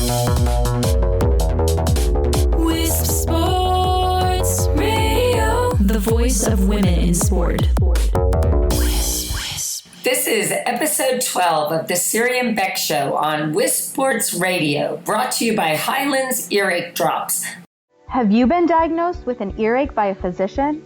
Wisp Sports Radio, the voice of women in sport. This is episode 12 of the Siri Bek Show on Wisp Sports Radio, brought to you by Highlands Earache Drops. Have you been diagnosed with an earache by a physician?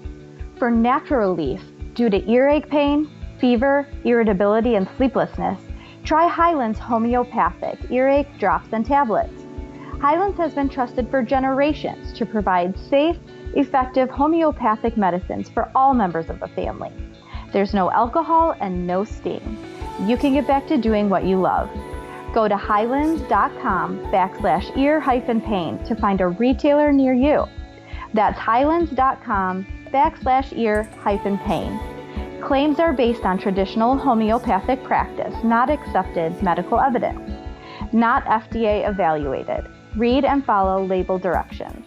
For natural relief due to earache pain, fever, irritability, and sleeplessness, try Highlands Homeopathic Earache Drops and Tablets. Highlands has been trusted for generations to provide safe, effective homeopathic medicines for all members of the family. There's no alcohol and no sting. You can get back to doing what you love. Go to highlands.com/ear-pain to find a retailer near you. That's highlands.com/ear-pain. Claims are based on traditional homeopathic practice, not accepted medical evidence. Not FDA evaluated. Read and follow label directions.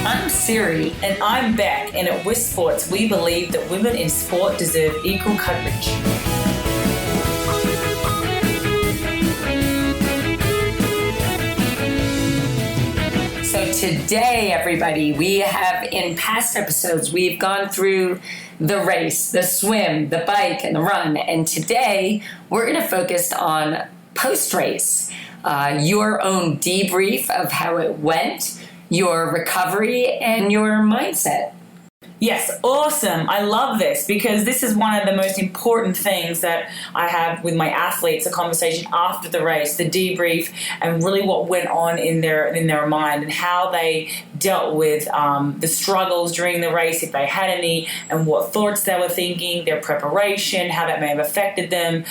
I'm Siri. And I'm Bek, and at Wisp Sports, we believe that women in sport deserve equal coverage. So today, everybody, we have, in past episodes, we've gone through the race, the swim, the bike, and the run. And today, we're going to focus on post-race, your own debrief of how it went, your recovery, and your mindset. Yes, awesome. I love this because this is one of the most important things that I have with my athletes, a conversation after the race, the debrief, and really what went on in their mind and how they dealt with the struggles during the race, if they had any, and what thoughts they were thinking, their preparation, how that may have affected them.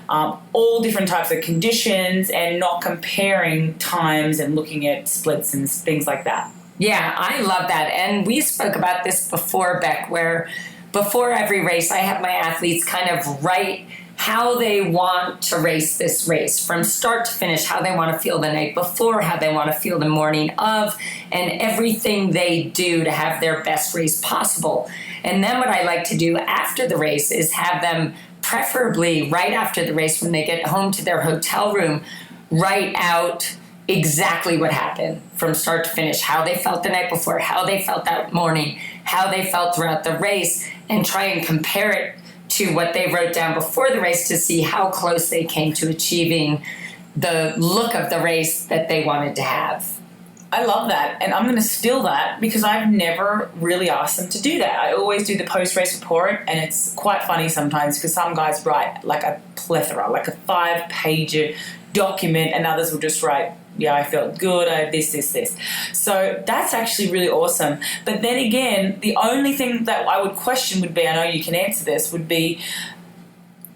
All different types of conditions, and not comparing times and looking at splits and things like that. Yeah, I love that. And we spoke about this before, Bek, where before every race, I have my athletes kind of write how they want to race this race from start to finish, how they want to feel the night before, how they want to feel the morning of, and everything they do to have their best race possible. And then what I like to do after the race is have them, preferably right after the race when they get home to their hotel room, write out exactly what happened from start to finish, how they felt the night before, how they felt that morning, how they felt throughout the race, and try and compare it to what they wrote down before the race to see how close they came to achieving the look of the race that they wanted to have. I love that, and I'm going to steal that because I've never really asked them to do that. I always do the post-race report, and it's quite funny sometimes because some guys write like a plethora, like a 5-page document, and others will just write, yeah, I felt good, I had this. So that's actually really awesome. But then again, the only thing that I would question would be, I know you can answer this, would be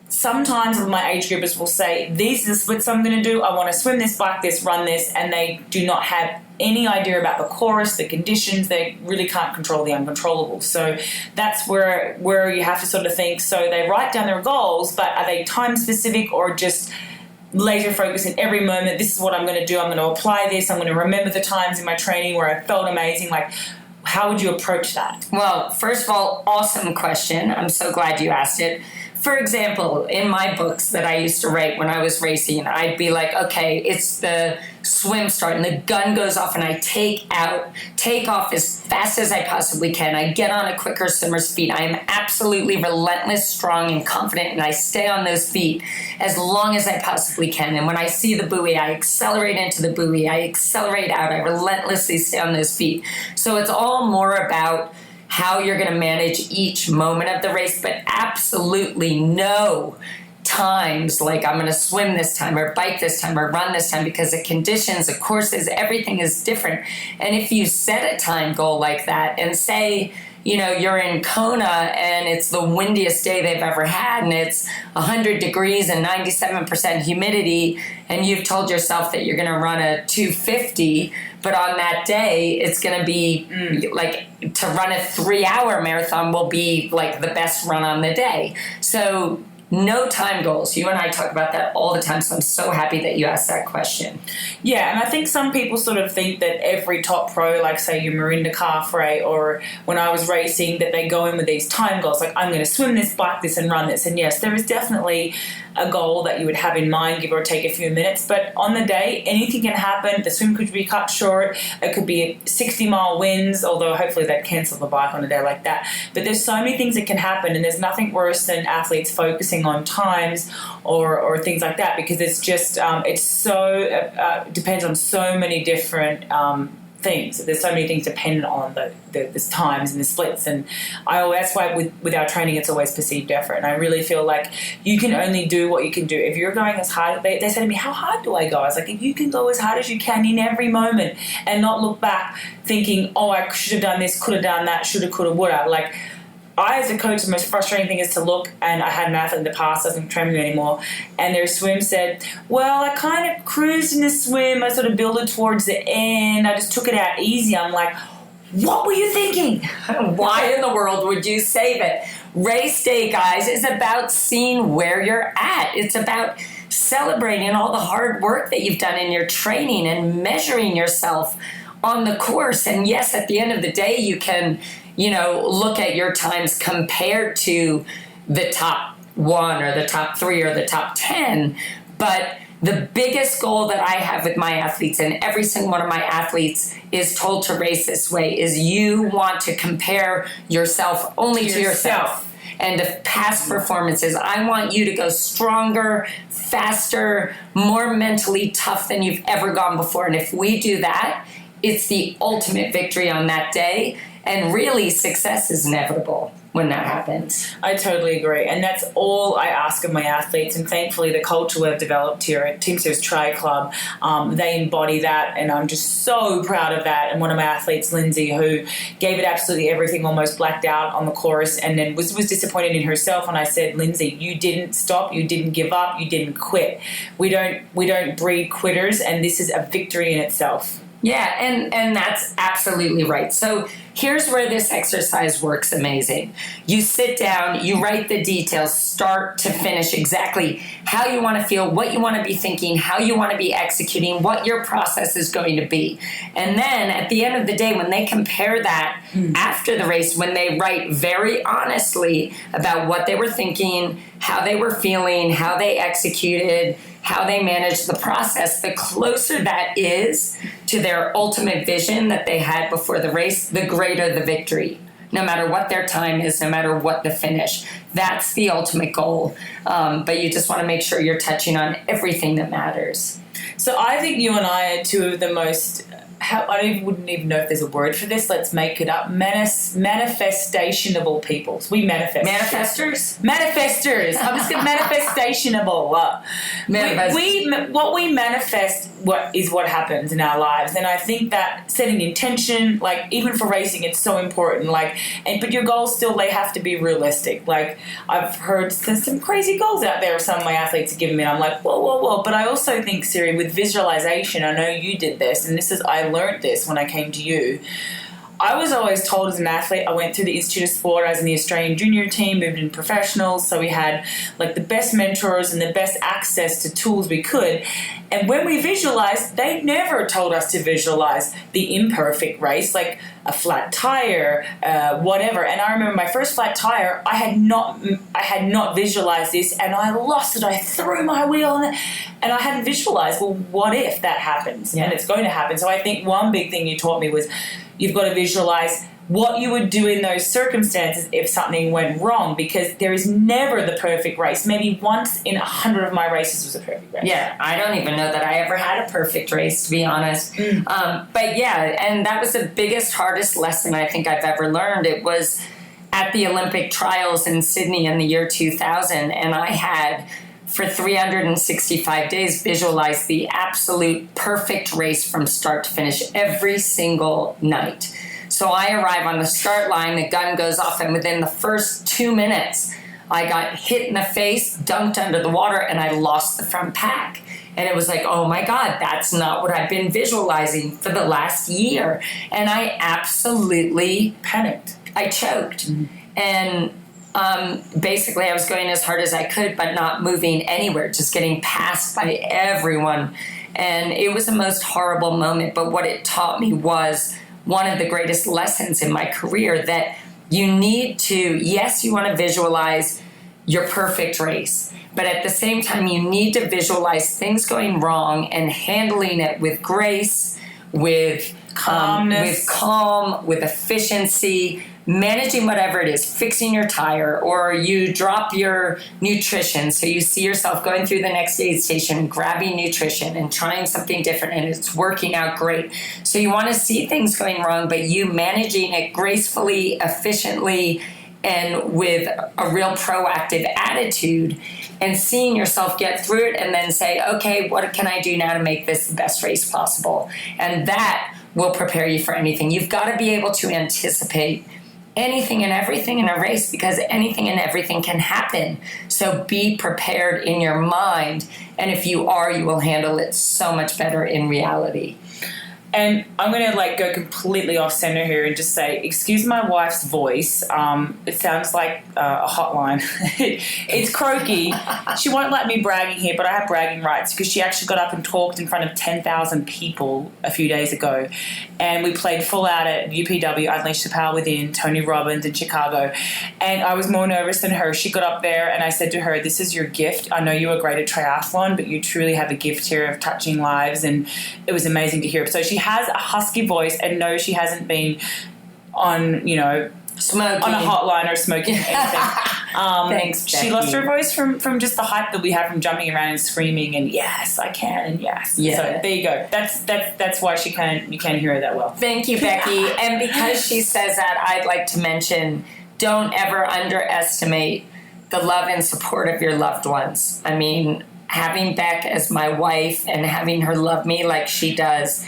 sometimes my age groupers will say, these are the splits I'm going to do. I want to swim this, bike this, run this, and they do not have any idea about the chorus, the conditions. They really can't control the uncontrollable. So that's where you have to sort of think, so they write down their goals, but are they time specific or just laser focus in every moment? This is what I'm going to do. I'm going to apply this. I'm going to remember the times in my training where I felt amazing. Like, how would you approach that? Well, first of all, awesome question. I'm so glad you asked it. For example, in my books that I used to write when I was racing, I'd be like, okay, it's the swim start and the gun goes off and I take off as fast as I possibly can. I get on a quicker swimmer's feet. I am absolutely relentless, strong, and confident, and I stay on those feet as long as I possibly can. And when I see the buoy, I accelerate into the buoy. I accelerate out. I relentlessly stay on those feet. So it's all more about how you're going to manage each moment of the race, but absolutely no times like I'm going to swim this time or bike this time or run this time, because the conditions, the courses, everything is different. And if you set a time goal like that and say, you know, you're in Kona and it's the windiest day they've ever had and it's 100 degrees and 97% humidity, and you've told yourself that you're going to run a 250, but on that day it's going to be like to run a 3-hour marathon will be like the best run on the day. So no time goals. You and I talk about that all the time, so I'm so happy that you asked that question. Yeah, and I think some people sort of think that every top pro, like say your Mirinda calf, right, or when I was racing, that they go in with these time goals, like I'm going to swim this, bike this, and run this. And yes, there is definitely a goal that you would have in mind, give or take a few minutes, but on the day, anything can happen. The swim could be cut short. It could be 60-mile winds, although hopefully they'd cancel the bike on a day like that. But there's so many things that can happen, and there's nothing worse than athletes focusing on times or things like that, because it's just it's so depends on so many different things. There's so many things dependent on the times and the splits, and that's why with our training it's always perceived effort. And I really feel like you can only do what you can do. If you're going as hard, they say to me, how hard do I go? I was like, if you can go as hard as you can in every moment and not look back thinking, oh, I should have done this, could have done that, shoulda, coulda, woulda. Like, I, as a coach, the most frustrating thing is to look, and I had an athlete in the past, doesn't train with me anymore, and their swim said, well, I kind of cruised in the swim, I sort of builded towards the end, I just took it out easy. I'm like, what were you thinking? Why in the world would you save it? Race day, guys, is about seeing where you're at. It's about celebrating all the hard work that you've done in your training and measuring yourself on the course. And yes, at the end of the day, you can look at your times compared to the top 1 or the top 3 or the top 10. But the biggest goal that I have with my athletes, and every single one of my athletes is told to race this way, is you want to compare yourself only to yourself and to past performances. I want you to go stronger, faster, more mentally tough than you've ever gone before. And if we do that, it's the ultimate victory on that day. And really, success is inevitable when that happens. I totally agree. And that's all I ask of my athletes. And thankfully, the culture we've developed here at Team Series Tri Club, they embody that. And I'm just so proud of that. And one of my athletes, Lindsay, who gave it absolutely everything, almost blacked out on the course, and then was disappointed in herself. And I said, Lindsay, you didn't stop. You didn't give up. You didn't quit. We don't breed quitters. And this is a victory in itself. Yeah, and that's absolutely right. So here's where this exercise works amazing. You sit down, you write the details, start to finish, exactly how you want to feel, what you want to be thinking, how you want to be executing, what your process is going to be. And then at the end of the day, when they compare that after the race, when they write very honestly about what they were thinking, how they were feeling, how they executed, how they manage the process, the closer that is to their ultimate vision that they had before the race, the greater the victory. No matter what their time is, no matter what the finish. That's the ultimate goal. But you just want to make sure you're touching on everything that matters. So I think you and I are two of the most, wouldn't even know if there's a word for this. Let's make it up. Manifestationable people. So we manifest. Manifestors? Manifestors. I'm just going to manifestationable. What we manifest is what happens in our lives. And I think that setting intention, like even for racing, it's so important. But your goals still, they have to be realistic. Like I've heard some crazy goals out there some of my athletes are giving me. And I'm like, whoa. But I also think, Siri, with visualization, I know you did this, and I learned this when I came to you. I was always told as an athlete, I went through the Institute of Sport, I was in the Australian junior team, moved in professionals, so we had like the best mentors and the best access to tools we could. And when we visualized, they never told us to visualize the imperfect race, like a flat tire, whatever. And I remember my first flat tire, I had not visualized this, and I lost it. I threw my wheel, and I hadn't visualized, well, what if that happens? Yeah. And it's going to happen. So I think one big thing you taught me was you've got to visualize what you would do in those circumstances if something went wrong, because there is never the perfect race. Maybe once in 100 of my races was a perfect race. Yeah, I don't even know that I ever had a perfect race, to be honest. But yeah, and that was the biggest, hardest lesson I think I've ever learned. It was at the Olympic trials in Sydney in the year 2000, and I had, for 365 days, visualized the absolute perfect race from start to finish every single night. So I arrive on the start line, the gun goes off, and within the first 2 minutes, I got hit in the face, dunked under the water, and I lost the front pack. And it was like, oh my God, that's not what I've been visualizing for the last year. And I absolutely panicked. I choked. And basically I was going as hard as I could, but not moving anywhere, just getting passed by everyone. And it was the most horrible moment. But what it taught me was one of the greatest lessons in my career, that you need to, yes, you want to visualize your perfect race, but at the same time, you need to visualize things going wrong and handling it with grace, with calmness, with calm, with efficiency, managing whatever it is, fixing your tire, or you drop your nutrition. So you see yourself going through the next aid station, grabbing nutrition and trying something different, and it's working out great. So you want to see things going wrong, but you managing it gracefully, efficiently, and with a real proactive attitude, and seeing yourself get through it and then say, okay, what can I do now to make this the best race possible? And that will prepare you for anything. You've got to be able to anticipate anything and everything in a race, because anything and everything can happen. So be prepared in your mind, and if you are, you will handle it so much better in reality. And I'm going to go completely off center here and just say, excuse my wife's voice. It sounds like a hotline. It's croaky. She won't let me bragging here, but I have bragging rights, because she actually got up and talked in front of 10,000 people a few days ago. And we played full out at UPW, Unleash the Power Within, Tony Robbins in Chicago. And I was more nervous than her. She got up there and I said to her, this is your gift. I know you were great at triathlon, but you truly have a gift here of touching lives. And it was amazing to hear. So she has a husky voice, and no, she hasn't been on, smoking on a hotline or smoking anything. Thanks, Becky. She lost her voice from just the hype that we have from jumping around and screaming and yes, I can, and yes. Yeah. So there you go. That's why you can't hear her that well. Thank you, Becky. And because she says that, I'd like to mention, don't ever underestimate the love and support of your loved ones. I mean, having Beck as my wife and having her love me like she does,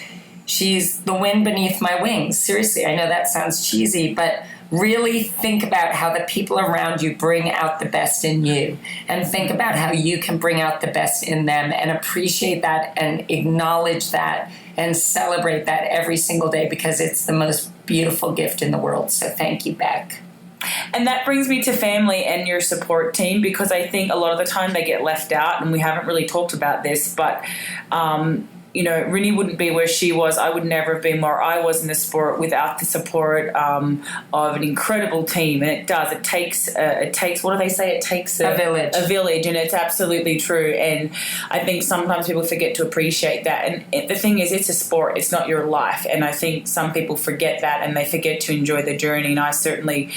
she's the wind beneath my wings. Seriously, I know that sounds cheesy, but really think about how the people around you bring out the best in you, and think about how you can bring out the best in them, and appreciate that and acknowledge that and celebrate that every single day, because it's the most beautiful gift in the world. So thank you, Beck. And that brings me to family and your support team, because I think a lot of the time they get left out, and we haven't really talked about this, but Rinny wouldn't be where she was. I would never have been where I was in the sport without the support of an incredible team. And it does. It takes. What do they say? It takes a village. A village, and it's absolutely true. And I think sometimes people forget to appreciate that. And the thing is, it's a sport. It's not your life. And I think some people forget that, and they forget to enjoy the journey. And I certainly,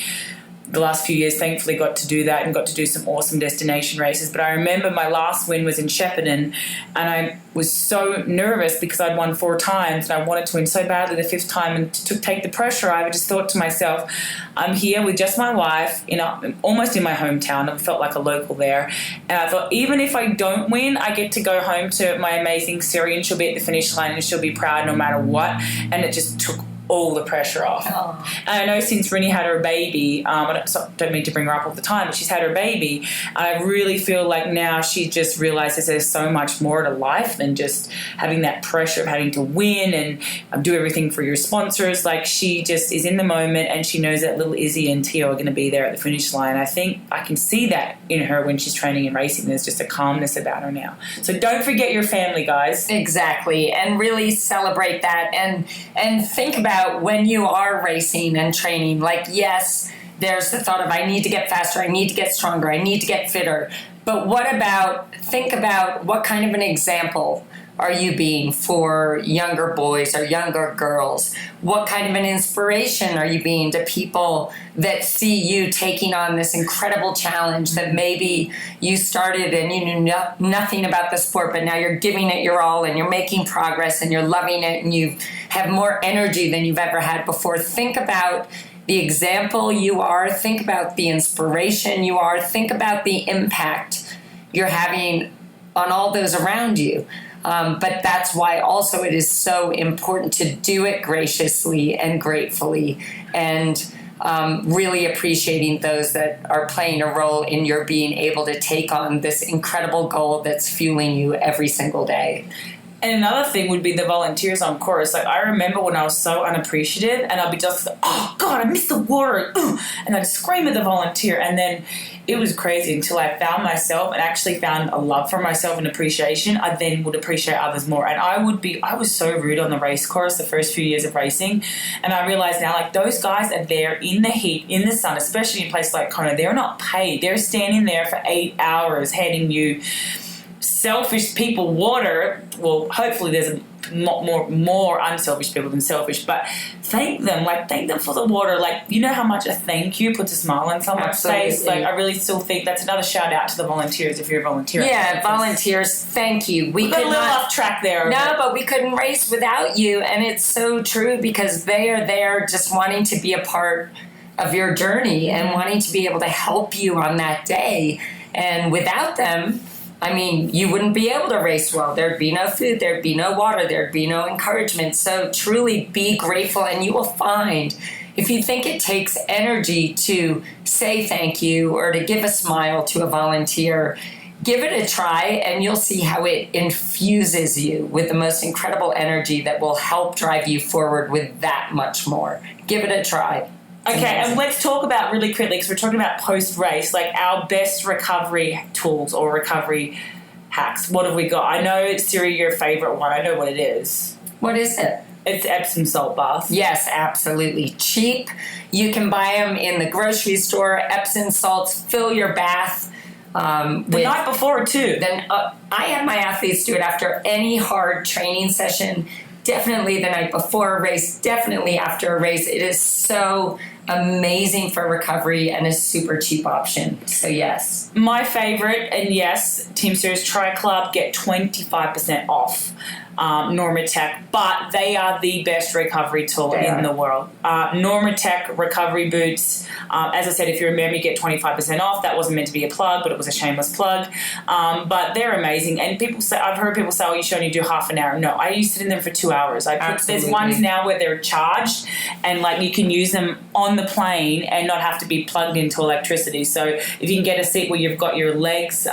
the last few years, thankfully got to do that and got to do some awesome destination races. But I remember my last win was in Shepparton, and I was so nervous because I'd won 4 times and I wanted to win so badly the 5th time. And to take the pressure, I just thought to myself, I'm here with just my wife, almost in my hometown. I felt like a local there. And I thought, even if I don't win, I get to go home to my amazing Siri, and she'll be at the finish line and she'll be proud no matter what. And it just took all the pressure off. Oh. And I know since Rinny had her baby, I don't mean to bring her up all the time, but she's had her baby, I really feel like now she just realizes there's so much more to life than just having that pressure of having to win and do everything for your sponsors. Like, she just is in the moment, and she knows that little Izzy and Tio are going to be there at the finish line. I think I can see that in her when she's training and racing. There's just a calmness about her now. So don't forget your family, guys. Exactly. And really celebrate that, and think about when you are racing and training. Like, yes, there's the thought of, I need to get faster, I need to get stronger, I need to get fitter. But think about what kind of an example are you being for younger boys or younger girls? What kind of an inspiration are you being to people that see you taking on this incredible challenge that maybe you started and you knew nothing about the sport, but now you're giving it your all and you're making progress and you're loving it and you have more energy than you've ever had before. Think about the example you are. Think about the inspiration you are. Think about the impact you're having on all those around you. But that's why also it is so important to do it graciously and gratefully, and really appreciating those that are playing a role in your being able to take on this incredible goal that's fueling you every single day. And another thing would be the volunteers on course. Like, I remember when I was so unappreciative and I'd be just like, oh, God, I missed the water. And I'd scream at the volunteer. And then it was crazy until I found myself and actually found a love for myself and appreciation. I then would appreciate others more. And I was so rude on the race course the first few years of racing. And I realize now, like, those guys are there in the heat, in the sun, especially in places like Kona. They're not paid. They're standing there for 8 hours handing you selfish people water. Well, hopefully there's a more unselfish people than selfish, but thank them for the water. Like, you know how much a thank you puts a smile on someone's face. Like, I really still think that's another shout out to the volunteers if you're a volunteer. Yeah, volunteers, thank you. We got a little off track there. No, but we couldn't race without you, and it's so true because they are there just wanting to be a part of your journey and wanting to be able to help you on that day. And without them, I mean, you wouldn't be able to race well. There'd be no food, there'd be no water, there'd be no encouragement. So truly be grateful, and you will find if you think it takes energy to say thank you or to give a smile to a volunteer, give it a try and you'll see how it infuses you with the most incredible energy that will help drive you forward with that much more. Give it a try. Okay, and let's talk about really quickly, because we're talking about post-race, like our best recovery tools or recovery hacks. What have we got? I know, Siri, your favourite one. I know what it is. What is it? It's Epsom salt bath. Yes, absolutely. Cheap. You can buy them in the grocery store. Epsom salts, fill your bath. The night before, too. Then I have my athletes do it after any hard training session. Definitely the night before a race, definitely after a race. It is so amazing for recovery and a super cheap option. So yes. My favorite, and yes, Team Series Tri Club get 25% off Normatec, but they are the best recovery tool in the world. Normatec recovery boots, as I said, if you remember, you get 25% off. That wasn't meant to be a plug, but it was a shameless plug. But they're amazing. And people say, I've heard people say, oh, you should only do half an hour. No, I used it in them for 2 hours. There's ones now where they're charged and like you can use them on the plane and not have to be plugged into electricity. So if you can get a seat where you've got your legs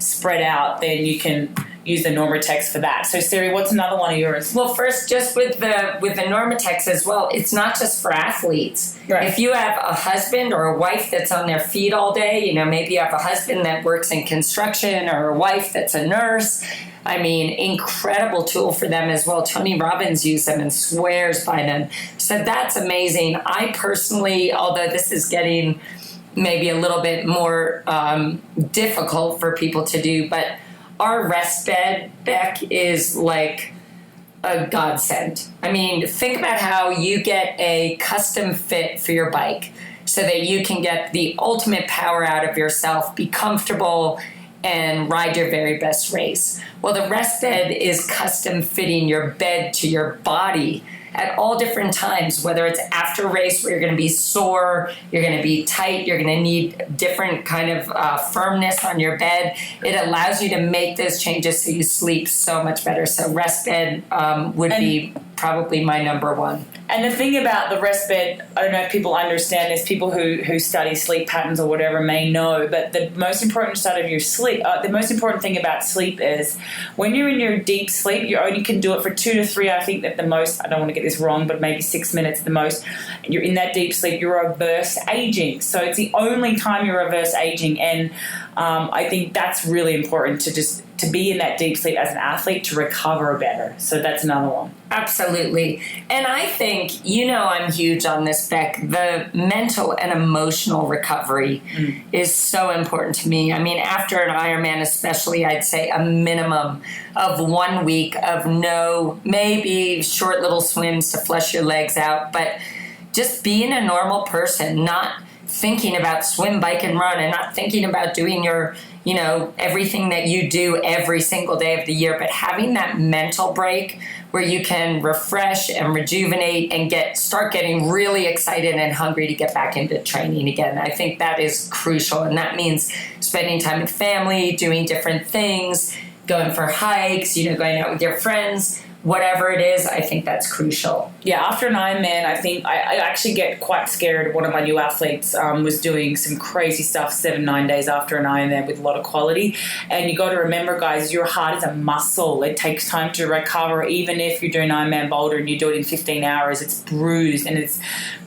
spread out, then you can use the Normatex for that. So Siri, what's another one of yours? Well, first, just with the Normatex as well, it's not just for athletes. Right. If you have a husband or a wife that's on their feet all day, you know, maybe you have a husband that works in construction or a wife that's a nurse. I mean, incredible tool for them as well. Tony Robbins used them and swears by them. So that's amazing. I personally, although this is getting maybe a little bit more difficult for people to do, but our rest bed, Beck, is like a godsend. I mean, think about how you get a custom fit for your bike so that you can get the ultimate power out of yourself, be comfortable, and ride your very best race. Well, the rest bed is custom fitting your bed to your body at all different times, whether it's after race where you're going to be sore, you're going to be tight, you're going to need different kind of firmness on your bed. It allows you to make those changes so you sleep so much better. So rest bed would be probably my number one. And the thing about the rest bed, I don't know if people understand this, people who study sleep patterns or whatever may know, but the most important start of your sleep, the most important thing about sleep is when you're in your deep sleep, you only can do it for 2 to 3, I think at the most, I don't want to get this wrong, but maybe 6 minutes at the most. You're in that deep sleep, you're reverse aging. So it's the only time you're reverse aging. And I think that's really important to be in that deep sleep as an athlete to recover better. So that's another one. Absolutely. And I think, you know, I'm huge on this, Beck. The mental and emotional recovery is so important to me. I mean, after an Ironman especially, I'd say a minimum of 1 week of maybe short little swims to flush your legs out, but just being a normal person, not thinking about swim, bike, and run, and not thinking about doing your, you know, everything that you do every single day of the year, but having that mental break where you can refresh and rejuvenate and start getting really excited and hungry to get back into training again. I think that is crucial, and that means spending time with family, doing different things, going for hikes, you know, going out with your friends, whatever it is. I think that's crucial. Yeah, after an Ironman, I think I actually get quite scared. One of my new athletes was doing some crazy stuff 7-9 days after an Ironman with a lot of quality. And you got to remember, guys, your heart is a muscle. It takes time to recover. Even if you're doing Ironman Boulder and you do it in 15 hours, it's bruised and it's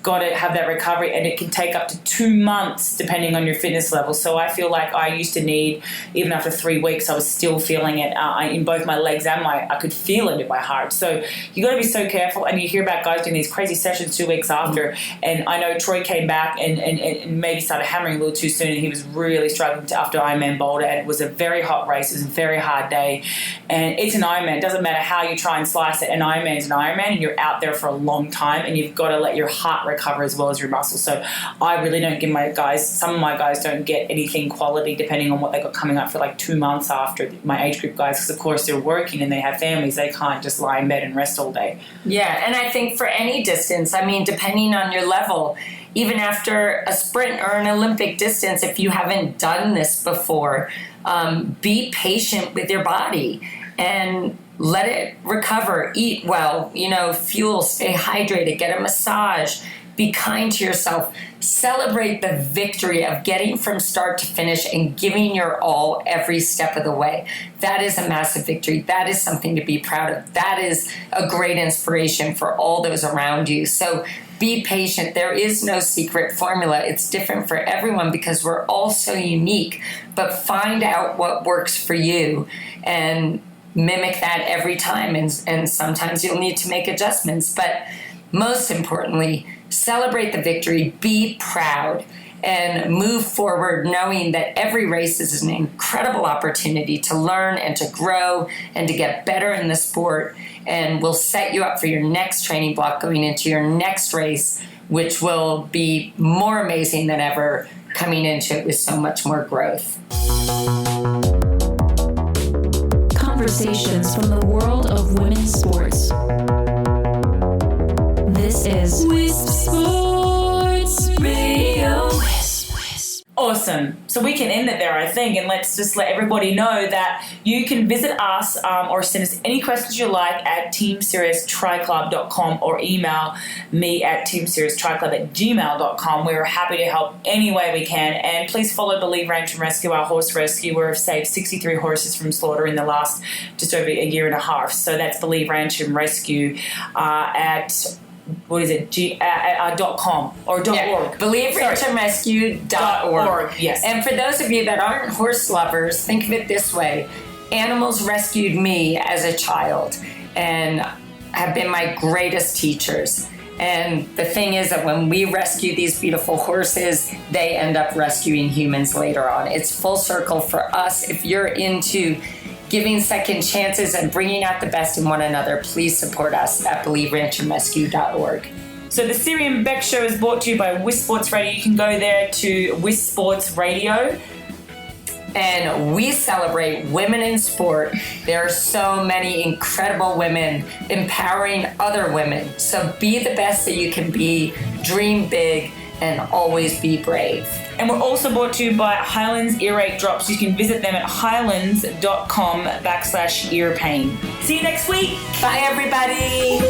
got to have that recovery. And it can take up to 2 months depending on your fitness level. So I feel like I used to need, even after 3 weeks, I was still feeling it in both my legs and I could feel it in my heart. So you got to be so careful. And you hear about guys doing these crazy sessions 2 weeks after, and I know Troy came back and maybe started hammering a little too soon, and he was really struggling after Ironman Boulder, and it was a very hot race. It was a very hard day, and it's an Ironman. It doesn't matter how you try and slice it. An Ironman is an Ironman, and you're out there for a long time, and you've got to let your heart recover as well as your muscles. So I really don't give my guys, some of my guys don't get anything quality depending on what they got coming up for like 2 months after my age group guys, because of course they're working and they have families. They can't just lie in bed and rest all day. Yeah, and I think for any distance, I mean, depending on your level, even after a sprint or an Olympic distance, if you haven't done this before, be patient with your body and let it recover. Eat well, fuel, stay hydrated, get a massage, be kind to yourself. Celebrate the victory of getting from start to finish and giving your all every step of the way. That is a massive victory. That is something to be proud of. That is a great inspiration for all those around you. So be patient. There is no secret formula. It's different for everyone because we're all so unique. But find out what works for you and mimic that every time. And sometimes you'll need to make adjustments. But most importantly, celebrate the victory, be proud, and move forward knowing that every race is an incredible opportunity to learn and to grow and to get better in the sport, and will set you up for your next training block going into your next race, which will be more amazing than ever, coming into it with so much more growth. Conversations from the world of women's sports. This is Wisp Sports Radio. Awesome. So we can end it there, I think, and let's just let everybody know that you can visit us or send us any questions you like at teamserioustriclub.com or email me at teamserioustriclub@gmail.com. We're happy to help any way we can. And please follow Believe Ranch and Rescue, our horse rescue, where we've saved 63 horses from slaughter in the last just over a year and a half. So that's Believe Ranch and Rescue at... what is it? .com or .org. BelieveRanchAndRescue.org. Yes. And for those of you that aren't horse lovers, think of it this way. Animals rescued me as a child and have been my greatest teachers. And the thing is that when we rescue these beautiful horses, they end up rescuing humans later on. It's full circle for us. If you're into giving second chances and bringing out the best in one another, please support us at BelieveRanchAndRescue.org. So the Siri Bek Show is brought to you by Wisp Sports Radio. You can go there to Wisp Sports Radio. And we celebrate women in sport. There are so many incredible women empowering other women. So be the best that you can be, dream big, and always be brave. And we're also brought to you by Highlands Earache Drops. You can visit them at highlands.com/ear pain. See you next week. Bye, everybody.